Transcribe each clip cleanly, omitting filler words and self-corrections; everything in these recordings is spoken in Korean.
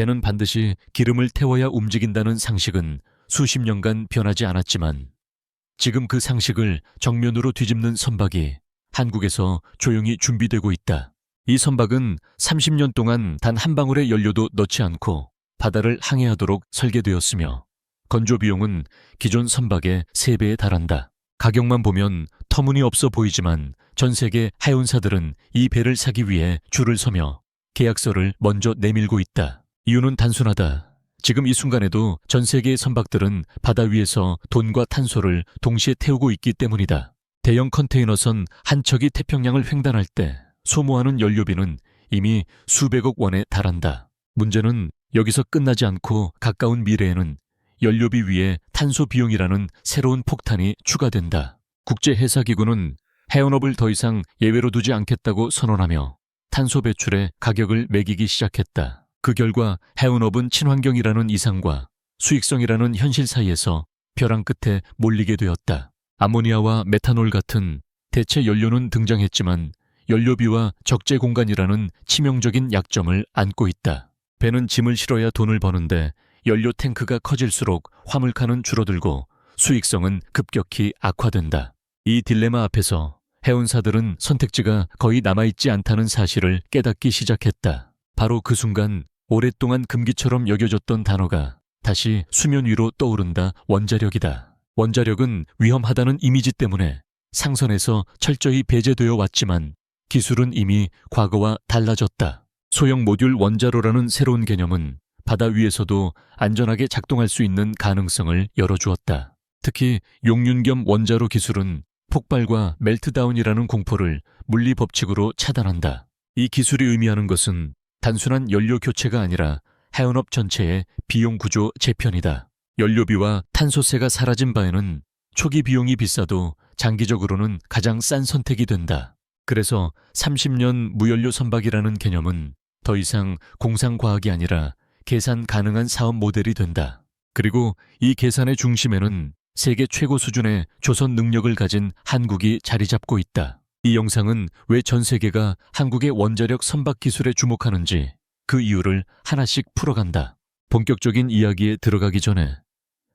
배는 반드시 기름을 태워야 움직인다는 상식은 수십 년간 변하지 않았지만 지금 그 상식을 정면으로 뒤집는 선박이 한국에서 조용히 준비되고 있다. 이 선박은 30년 동안 단 한 방울의 연료도 넣지 않고 바다를 항해하도록 설계되었으며 건조 비용은 기존 선박의 3배에 달한다. 가격만 보면 터무니없어 보이지만 전 세계 해운사들은 이 배를 사기 위해 줄을 서며 계약서를 먼저 내밀고 있다. 이유는 단순하다. 지금 이 순간에도 전 세계의 선박들은 바다 위에서 돈과 탄소를 동시에 태우고 있기 때문이다. 대형 컨테이너선 한 척이 태평양을 횡단할 때 소모하는 연료비는 이미 수백억 원에 달한다. 문제는 여기서 끝나지 않고 가까운 미래에는 연료비 위에 탄소 비용이라는 새로운 폭탄이 추가된다. 국제해사기구는 해운업을 더 이상 예외로 두지 않겠다고 선언하며 탄소 배출의 가격을 매기기 시작했다. 그 결과 해운업은 친환경이라는 이상과 수익성이라는 현실 사이에서 벼랑 끝에 몰리게 되었다. 아모니아와 메탄올 같은 대체 연료는 등장했지만 연료비와 적재 공간이라는 치명적인 약점을 안고 있다. 배는 짐을 실어야 돈을 버는데 연료 탱크가 커질수록 화물칸은 줄어들고 수익성은 급격히 악화된다. 이 딜레마 앞에서 해운사들은 선택지가 거의 남아있지 않다는 사실을 깨닫기 시작했다. 바로 그 순간 오랫동안 금기처럼 여겨졌던 단어가 다시 수면 위로 떠오른다. 원자력이다. 원자력은 위험하다는 이미지 때문에 상선에서 철저히 배제되어 왔지만 기술은 이미 과거와 달라졌다. 소형 모듈 원자로라는 새로운 개념은 바다 위에서도 안전하게 작동할 수 있는 가능성을 열어주었다. 특히 용륜 겸 원자로 기술은 폭발과 멜트다운이라는 공포를 물리 법칙으로 차단한다. 이 기술이 의미하는 것은 단순한 연료 교체가 아니라 해운업 전체의 비용 구조 재편이다. 연료비와 탄소세가 사라진 바에는 초기 비용이 비싸도 장기적으로는 가장 싼 선택이 된다. 그래서 30년 무연료 선박이라는 개념은 더 이상 공상과학이 아니라 계산 가능한 사업 모델이 된다. 그리고 이 계산의 중심에는 세계 최고 수준의 조선 능력을 가진 한국이 자리 잡고 있다. 이 영상은 왜 전 세계가 한국의 원자력 선박 기술에 주목하는지 그 이유를 하나씩 풀어간다. 본격적인 이야기에 들어가기 전에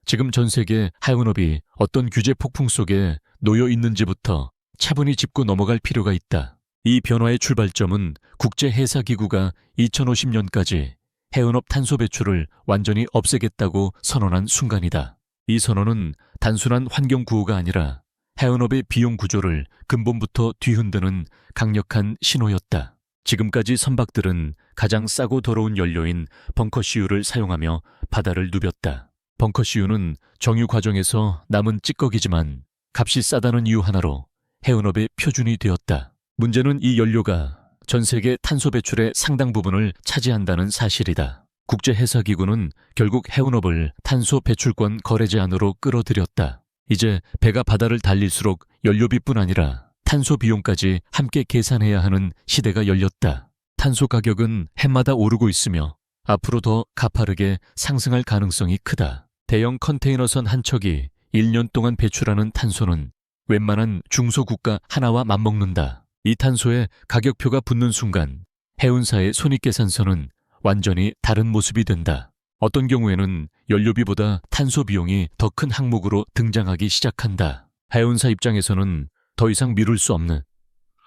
지금 전 세계 해운업이 어떤 규제 폭풍 속에 놓여 있는지부터 차분히 짚고 넘어갈 필요가 있다. 이 변화의 출발점은 국제해사기구가 2050년까지 해운업 탄소 배출을 완전히 없애겠다고 선언한 순간이다. 이 선언은 단순한 환경 구호가 아니라 해운업의 비용 구조를 근본부터 뒤흔드는 강력한 신호였다. 지금까지 선박들은 가장 싸고 더러운 연료인 벙커CU를 사용하며 바다를 누볐다. 벙커CU는 정유 과정에서 남은 찌꺼기지만 값이 싸다는 이유 하나로 해운업의 표준이 되었다. 문제는 이 연료가 전 세계 탄소 배출의 상당 부분을 차지한다는 사실이다. 국제해사기구는 결국 해운업을 탄소 배출권 거래 제한으로 끌어들였다. 이제 배가 바다를 달릴수록 연료비뿐 아니라 탄소 비용까지 함께 계산해야 하는 시대가 열렸다. 탄소 가격은 해마다 오르고 있으며 앞으로 더 가파르게 상승할 가능성이 크다. 대형 컨테이너선 한 척이 1년 동안 배출하는 탄소는 웬만한 중소국가 하나와 맞먹는다. 이 탄소에 가격표가 붙는 순간 해운사의 손익계산서는 완전히 다른 모습이 된다. 어떤 경우에는 연료비보다 탄소 비용이 더 큰 항목으로 등장하기 시작한다. 해운사 입장에서는 더 이상 미룰 수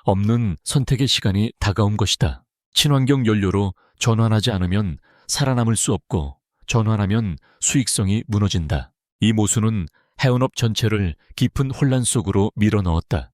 없는 선택의 시간이 다가온 것이다. 친환경 연료로 전환하지 않으면 살아남을 수 없고 전환하면 수익성이 무너진다. 이 모순은 해운업 전체를 깊은 혼란 속으로 밀어넣었다.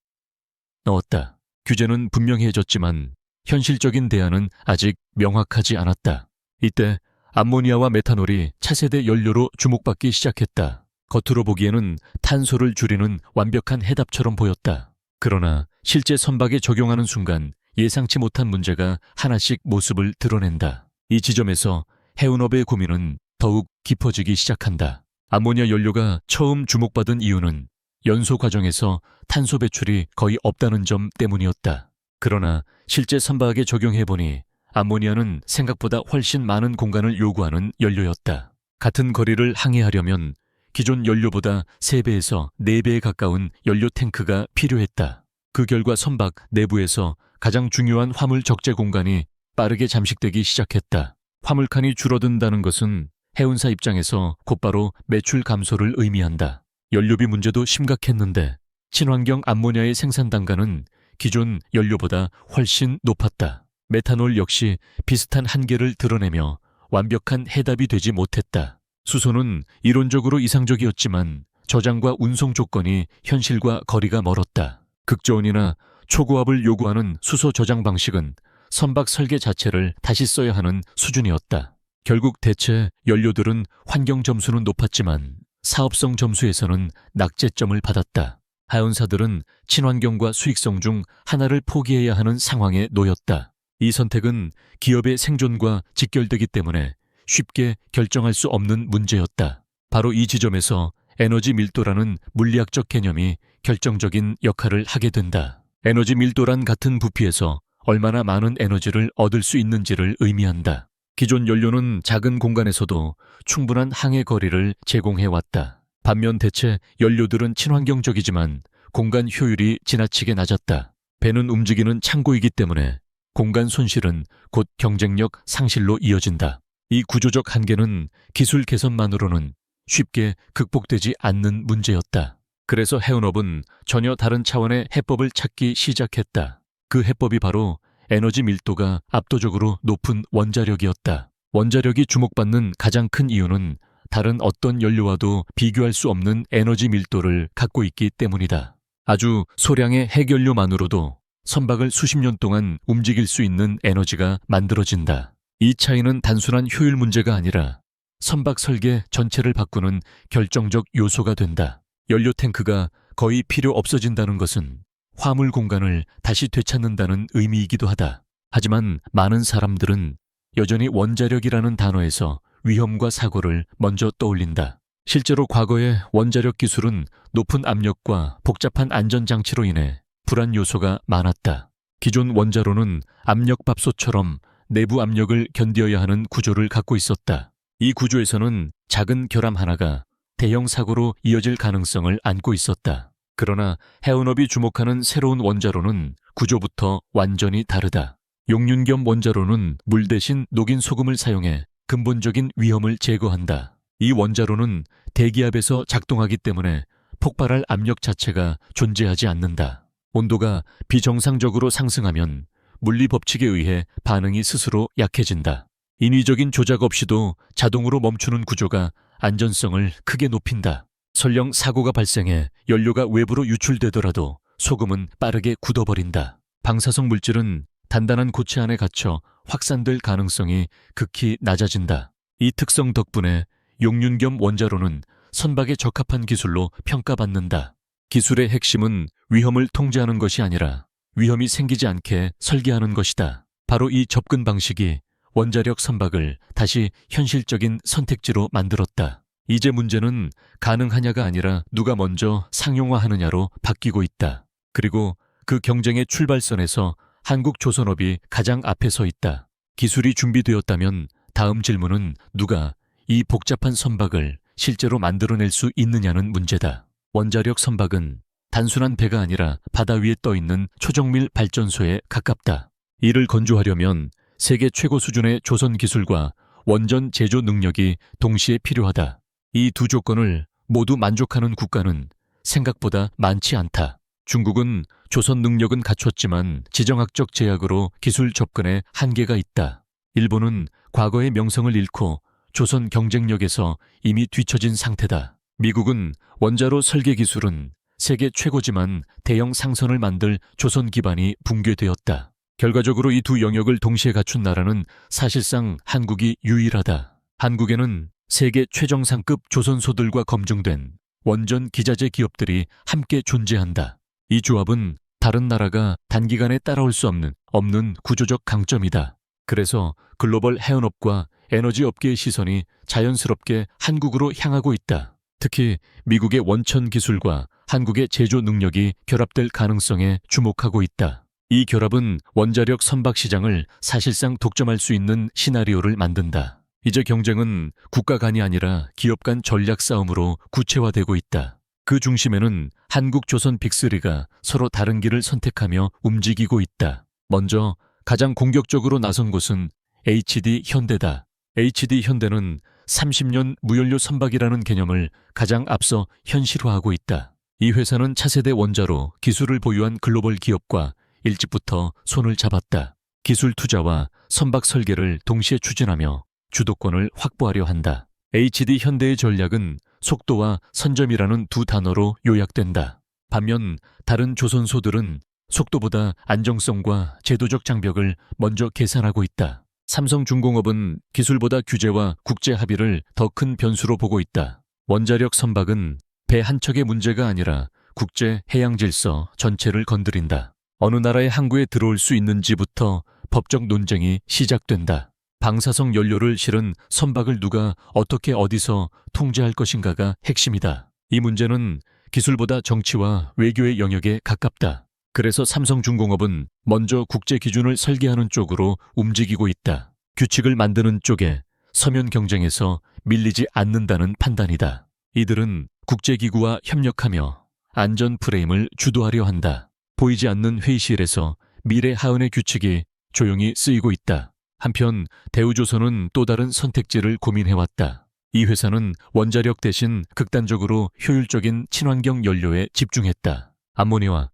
규제는 분명해졌지만 현실적인 대안은 아직 명확하지 않았다. 이때 암모니아와 메탄올이 차세대 연료로 주목받기 시작했다. 겉으로 보기에는 탄소를 줄이는 완벽한 해답처럼 보였다. 그러나 실제 선박에 적용하는 순간 예상치 못한 문제가 하나씩 모습을 드러낸다. 이 지점에서 해운업의 고민은 더욱 깊어지기 시작한다. 암모니아 연료가 처음 주목받은 이유는 연소 과정에서 탄소 배출이 거의 없다는 점 때문이었다. 그러나 실제 선박에 적용해보니 암모니아는 생각보다 훨씬 많은 공간을 요구하는 연료였다. 같은 거리를 항해하려면 기존 연료보다 3배에서 4배에 가까운 연료 탱크가 필요했다. 그 결과 선박 내부에서 가장 중요한 화물 적재 공간이 빠르게 잠식되기 시작했다. 화물칸이 줄어든다는 것은 해운사 입장에서 곧바로 매출 감소를 의미한다. 연료비 문제도 심각했는데 친환경 암모니아의 생산 단가는 기존 연료보다 훨씬 높았다. 메탄올 역시 비슷한 한계를 드러내며 완벽한 해답이 되지 못했다. 수소는 이론적으로 이상적이었지만 저장과 운송 조건이 현실과 거리가 멀었다. 극저온이나 초고압을 요구하는 수소 저장 방식은 선박 설계 자체를 다시 써야 하는 수준이었다. 결국 대체 연료들은 환경 점수는 높았지만 사업성 점수에서는 낙제점을 받았다. 하연사들은 친환경과 수익성 중 하나를 포기해야 하는 상황에 놓였다. 이 선택은 기업의 생존과 직결되기 때문에 쉽게 결정할 수 없는 문제였다. 바로 이 지점에서 에너지 밀도라는 물리학적 개념이 결정적인 역할을 하게 된다. 에너지 밀도란 같은 부피에서 얼마나 많은 에너지를 얻을 수 있는지를 의미한다. 기존 연료는 작은 공간에서도 충분한 항해 거리를 제공해왔다. 반면 대체 연료들은 친환경적이지만 공간 효율이 지나치게 낮았다. 배는 움직이는 창고이기 때문에 공간 손실은 곧 경쟁력 상실로 이어진다. 이 구조적 한계는 기술 개선만으로는 쉽게 극복되지 않는 문제였다. 그래서 해운업은 전혀 다른 차원의 해법을 찾기 시작했다. 그 해법이 바로 에너지 밀도가 압도적으로 높은 원자력이었다. 원자력이 주목받는 가장 큰 이유는 다른 어떤 연료와도 비교할 수 없는 에너지 밀도를 갖고 있기 때문이다. 아주 소량의 핵연료만으로도 선박을 수십 년 동안 움직일 수 있는 에너지가 만들어진다. 이 차이는 단순한 효율 문제가 아니라 선박 설계 전체를 바꾸는 결정적 요소가 된다. 연료 탱크가 거의 필요 없어진다는 것은 화물 공간을 다시 되찾는다는 의미이기도 하다. 하지만 많은 사람들은 여전히 원자력이라는 단어에서 위험과 사고를 먼저 떠올린다. 실제로 과거의 원자력 기술은 높은 압력과 복잡한 안전장치로 인해 불안 요소가 많았다. 기존 원자로는 압력밥솥처럼 내부 압력을 견뎌야 하는 구조를 갖고 있었다. 이 구조에서는 작은 결함 하나가 대형 사고로 이어질 가능성을 안고 있었다. 그러나 해운업이 주목하는 새로운 원자로는 구조부터 완전히 다르다. 용륜겸 원자로는 물 대신 녹인 소금을 사용해 근본적인 위험을 제거한다. 이 원자로는 대기압에서 작동하기 때문에 폭발할 압력 자체가 존재하지 않는다. 온도가 비정상적으로 상승하면 물리 법칙에 의해 반응이 스스로 약해진다. 인위적인 조작 없이도 자동으로 멈추는 구조가 안전성을 크게 높인다. 설령 사고가 발생해 연료가 외부로 유출되더라도 소금은 빠르게 굳어버린다. 방사성 물질은 단단한 고체 안에 갇혀 확산될 가능성이 극히 낮아진다. 이 특성 덕분에 용륜겸 원자로는 선박에 적합한 기술로 평가받는다. 기술의 핵심은 위험을 통제하는 것이 아니라 위험이 생기지 않게 설계하는 것이다. 바로 이 접근 방식이 원자력 선박을 다시 현실적인 선택지로 만들었다. 이제 문제는 가능하냐가 아니라 누가 먼저 상용화하느냐로 바뀌고 있다. 그리고 그 경쟁의 출발선에서 한국 조선업이 가장 앞에 서 있다. 기술이 준비되었다면 다음 질문은 누가 이 복잡한 선박을 실제로 만들어낼 수 있느냐는 문제다. 원자력 선박은 단순한 배가 아니라 바다 위에 떠 있는 초정밀 발전소에 가깝다. 이를 건조하려면 세계 최고 수준의 조선 기술과 원전 제조 능력이 동시에 필요하다. 이 두 조건을 모두 만족하는 국가는 생각보다 많지 않다. 중국은 조선 능력은 갖췄지만 지정학적 제약으로 기술 접근에 한계가 있다. 일본은 과거의 명성을 잃고 조선 경쟁력에서 이미 뒤처진 상태다. 미국은 원자로 설계 기술은 세계 최고지만 대형 상선을 만들 조선 기반이 붕괴되었다. 결과적으로 이 두 영역을 동시에 갖춘 나라는 사실상 한국이 유일하다. 한국에는 세계 최정상급 조선소들과 검증된 원전 기자재 기업들이 함께 존재한다. 이 조합은 다른 나라가 단기간에 따라올 수 없는 구조적 강점이다. 그래서 글로벌 해운업과 에너지 업계의 시선이 자연스럽게 한국으로 향하고 있다. 특히 미국의 원천 기술과 한국의 제조 능력이 결합될 가능성에 주목하고 있다. 이 결합은 원자력 선박 시장을 사실상 독점할 수 있는 시나리오를 만든다. 이제 경쟁은 국가 간이 아니라 기업 간 전략 싸움으로 구체화되고 있다. 그 중심에는 한국 조선 빅3가 서로 다른 길을 선택하며 움직이고 있다. 먼저 가장 공격적으로 나선 곳은 HD 현대다. HD 현대는 30년 무연료 선박이라는 개념을 가장 앞서 현실화하고 있다. 이 회사는 차세대 원자로 기술을 보유한 글로벌 기업과 일찍부터 손을 잡았다. 기술 투자와 선박 설계를 동시에 추진하며 주도권을 확보하려 한다. HD 현대의 전략은 속도와 선점이라는 두 단어로 요약된다. 반면 다른 조선소들은 속도보다 안정성과 제도적 장벽을 먼저 계산하고 있다. 삼성중공업은 기술보다 규제와 국제 합의를 더 큰 변수로 보고 있다. 원자력 선박은 배 한 척의 문제가 아니라 국제 해양 질서 전체를 건드린다. 어느 나라의 항구에 들어올 수 있는지부터 법적 논쟁이 시작된다. 방사성 연료를 실은 선박을 누가 어떻게 어디서 통제할 것인가가 핵심이다. 이 문제는 기술보다 정치와 외교의 영역에 가깝다. 그래서 삼성중공업은 먼저 국제 기준을 설계하는 쪽으로 움직이고 있다. 규칙을 만드는 쪽에 서면 경쟁에서 밀리지 않는다는 판단이다. 이들은 국제기구와 협력하며 안전 프레임을 주도하려 한다. 보이지 않는 회의실에서 미래 하은의 규칙이 조용히 쓰이고 있다. 한편 대우조선은 또 다른 선택지를 고민해왔다. 이 회사는 원자력 대신 극단적으로 효율적인 친환경 연료에 집중했다. 암모니아,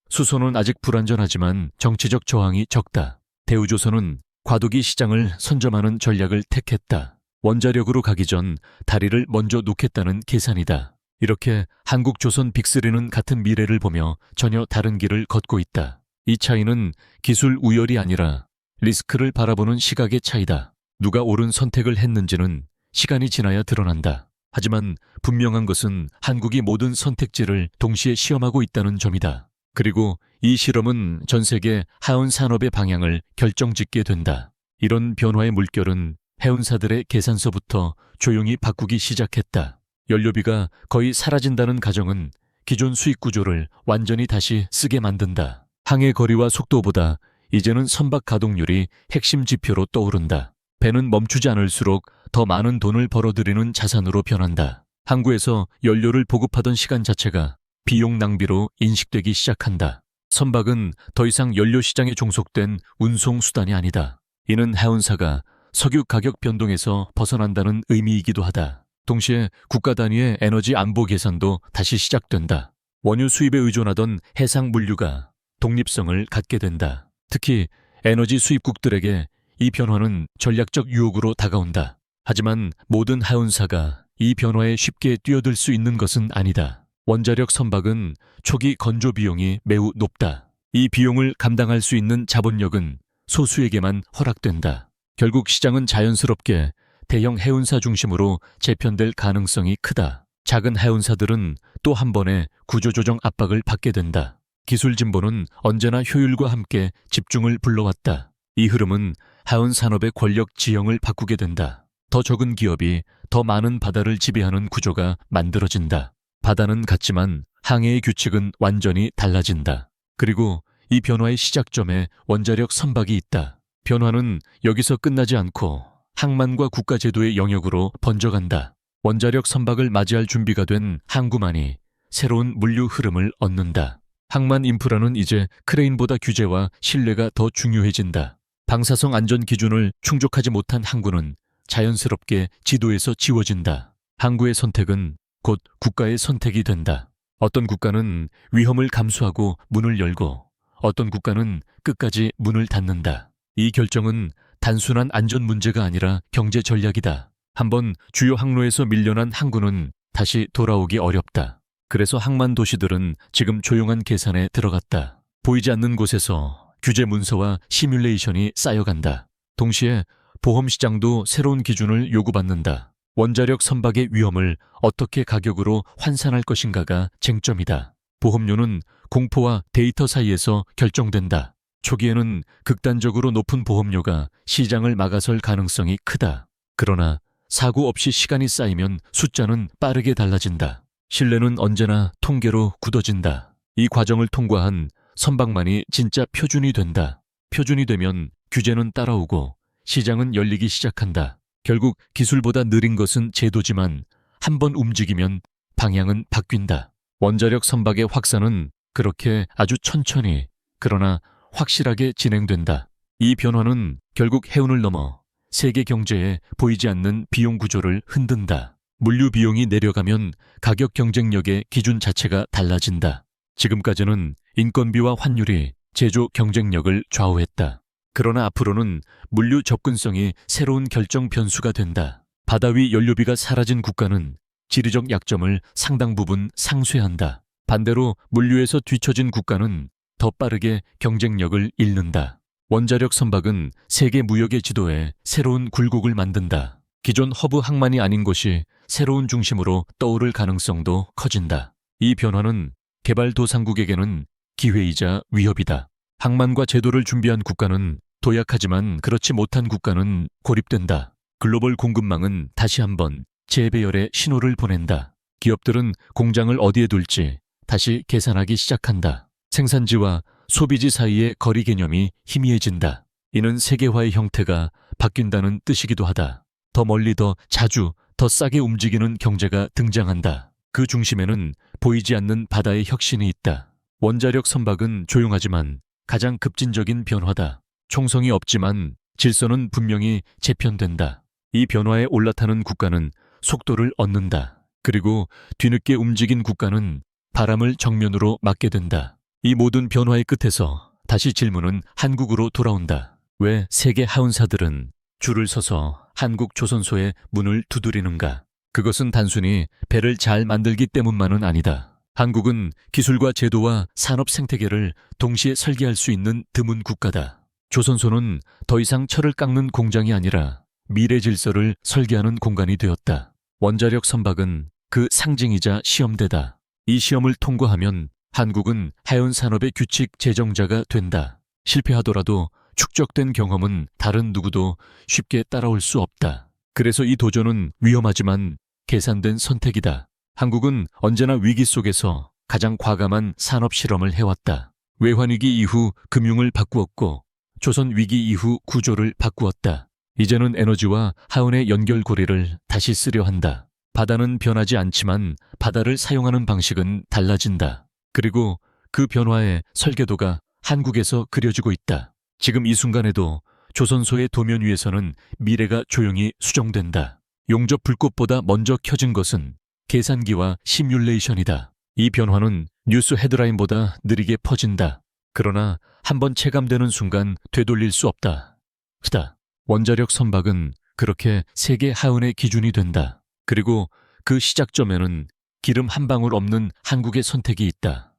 수소는 아직 불안전하지만 정치적 저항이 적다. 대우조선은 과도기 시장을 선점하는 전략을 택했다. 원자력으로 가기 전 다리를 먼저 놓겠다는 계산이다. 이렇게 한국 조선 빅3는 같은 미래를 보며 전혀 다른 길을 걷고 있다. 이 차이는 기술 우열이 아니라 리스크를 바라보는 시각의 차이다. 누가 옳은 선택을 했는지는 시간이 지나야 드러난다. 하지만 분명한 것은 한국이 모든 선택지를 동시에 시험하고 있다는 점이다. 그리고 이 실험은 전 세계 하운 산업의 방향을 결정짓게 된다. 이런 변화의 물결은 해운사들의 계산서부터 조용히 바꾸기 시작했다. 연료비가 거의 사라진다는 가정은 기존 수익 구조를 완전히 다시 쓰게 만든다. 항해 거리와 속도보다 이제는 선박 가동률이 핵심 지표로 떠오른다. 배는 멈추지 않을수록 더 많은 돈을 벌어들이는 자산으로 변한다. 항구에서 연료를 보급하던 시간 자체가 비용 낭비로 인식되기 시작한다. 선박은 더 이상 연료 시장에 종속된 운송 수단이 아니다. 이는 해운사가 석유 가격 변동에서 벗어난다는 의미이기도 하다. 동시에 국가 단위의 에너지 안보 계산도 다시 시작된다. 원유 수입에 의존하던 해상 물류가 독립성을 갖게 된다. 특히 에너지 수입국들에게 이 변화는 전략적 유혹으로 다가온다. 하지만 모든 해운사가 이 변화에 쉽게 뛰어들 수 있는 것은 아니다. 원자력 선박은 초기 건조 비용이 매우 높다. 이 비용을 감당할 수 있는 자본력은 소수에게만 허락된다. 결국 시장은 자연스럽게 대형 해운사 중심으로 재편될 가능성이 크다. 작은 해운사들은 또 한 번의 구조조정 압박을 받게 된다. 기술 진보는 언제나 효율과 함께 집중을 불러왔다. 이 흐름은 해운 산업의 권력 지형을 바꾸게 된다. 더 적은 기업이 더 많은 바다를 지배하는 구조가 만들어진다. 바다는 같지만 항해의 규칙은 완전히 달라진다. 그리고 이 변화의 시작점에 원자력 선박이 있다. 변화는 여기서 끝나지 않고 항만과 국가제도의 영역으로 번져간다. 원자력 선박을 맞이할 준비가 된 항구만이 새로운 물류 흐름을 얻는다. 항만 인프라는 이제 크레인보다 규제와 신뢰가 더 중요해진다. 방사성 안전 기준을 충족하지 못한 항구는 자연스럽게 지도에서 지워진다. 항구의 선택은 곧 국가의 선택이 된다. 어떤 국가는 위험을 감수하고 문을 열고 어떤 국가는 끝까지 문을 닫는다. 이 결정은 단순한 안전 문제가 아니라 경제 전략이다. 한번 주요 항로에서 밀려난 항구는 다시 돌아오기 어렵다. 그래서 항만 도시들은 지금 조용한 계산에 들어갔다. 보이지 않는 곳에서 규제 문서와 시뮬레이션이 쌓여간다. 동시에 보험 시장도 새로운 기준을 요구받는다. 원자력 선박의 위험을 어떻게 가격으로 환산할 것인가가 쟁점이다. 보험료는 공포와 데이터 사이에서 결정된다. 초기에는 극단적으로 높은 보험료가 시장을 막아설 가능성이 크다. 그러나 사고 없이 시간이 쌓이면 숫자는 빠르게 달라진다. 신뢰는 언제나 통계로 굳어진다. 이 과정을 통과한 선박만이 진짜 표준이 된다. 표준이 되면 규제는 따라오고 시장은 열리기 시작한다. 결국 기술보다 느린 것은 제도지만 한 번 움직이면 방향은 바뀐다. 원자력 선박의 확산은 그렇게 아주 천천히 그러나 확실하게 진행된다. 이 변화는 결국 해운을 넘어 세계 경제에 보이지 않는 비용 구조를 흔든다. 물류 비용이 내려가면 가격 경쟁력의 기준 자체가 달라진다. 지금까지는 인건비와 환율이 제조 경쟁력을 좌우했다. 그러나 앞으로는 물류 접근성이 새로운 결정 변수가 된다. 바다 위 연료비가 사라진 국가는 지리적 약점을 상당 부분 상쇄한다. 반대로 물류에서 뒤처진 국가는 더 빠르게 경쟁력을 잃는다. 원자력 선박은 세계 무역의 지도에 새로운 굴곡을 만든다. 기존 허브 항만이 아닌 곳이 새로운 중심으로 떠오를 가능성도 커진다. 이 변화는 개발도상국에게는 기회이자 위협이다. 항만과 제도를 준비한 국가는 도약하지만 그렇지 못한 국가는 고립된다. 글로벌 공급망은 다시 한번 재배열의 신호를 보낸다. 기업들은 공장을 어디에 둘지 다시 계산하기 시작한다. 생산지와 소비지 사이의 거리 개념이 희미해진다. 이는 세계화의 형태가 바뀐다는 뜻이기도 하다. 더 멀리 더 자주 더 싸게 움직이는 경제가 등장한다. 그 중심에는 보이지 않는 바다의 혁신이 있다. 원자력 선박은 조용하지만 가장 급진적인 변화다. 총성이 없지만 질서는 분명히 재편된다. 이 변화에 올라타는 국가는 속도를 얻는다. 그리고 뒤늦게 움직인 국가는 바람을 정면으로 맞게 된다. 이 모든 변화의 끝에서 다시 질문은 한국으로 돌아온다. 왜 세계 하운사들은 줄을 서서 한국 조선소의 문을 두드리는가? 그것은 단순히 배를 잘 만들기 때문만은 아니다. 한국은 기술과 제도와 산업 생태계를 동시에 설계할 수 있는 드문 국가다. 조선소는 더 이상 철을 깎는 공장이 아니라 미래 질서를 설계하는 공간이 되었다. 원자력 선박은 그 상징이자 시험대다. 이 시험을 통과하면 한국은 해운 산업의 규칙 제정자가 된다. 실패하더라도 축적된 경험은 다른 누구도 쉽게 따라올 수 없다. 그래서 이 도전은 위험하지만 계산된 선택이다. 한국은 언제나 위기 속에서 가장 과감한 산업 실험을 해왔다. 외환위기 이후 금융을 바꾸었고 조선 위기 이후 구조를 바꾸었다. 이제는 에너지와 하운의 연결고리를 다시 쓰려 한다. 바다는 변하지 않지만 바다를 사용하는 방식은 달라진다. 그리고 그 변화의 설계도가 한국에서 그려지고 있다. 지금 이 순간에도 조선소의 도면 위에서는 미래가 조용히 수정된다. 용접 불꽃보다 먼저 켜진 것은 계산기와 시뮬레이션이다. 이 변화는 뉴스 헤드라인보다 느리게 퍼진다. 그러나 한번 체감되는 순간 되돌릴 수 없다. 원자력 선박은 그렇게 세계 하운의 기준이 된다. 그리고 그 시작점에는 기름 한 방울 없는 한국의 선택이 있다.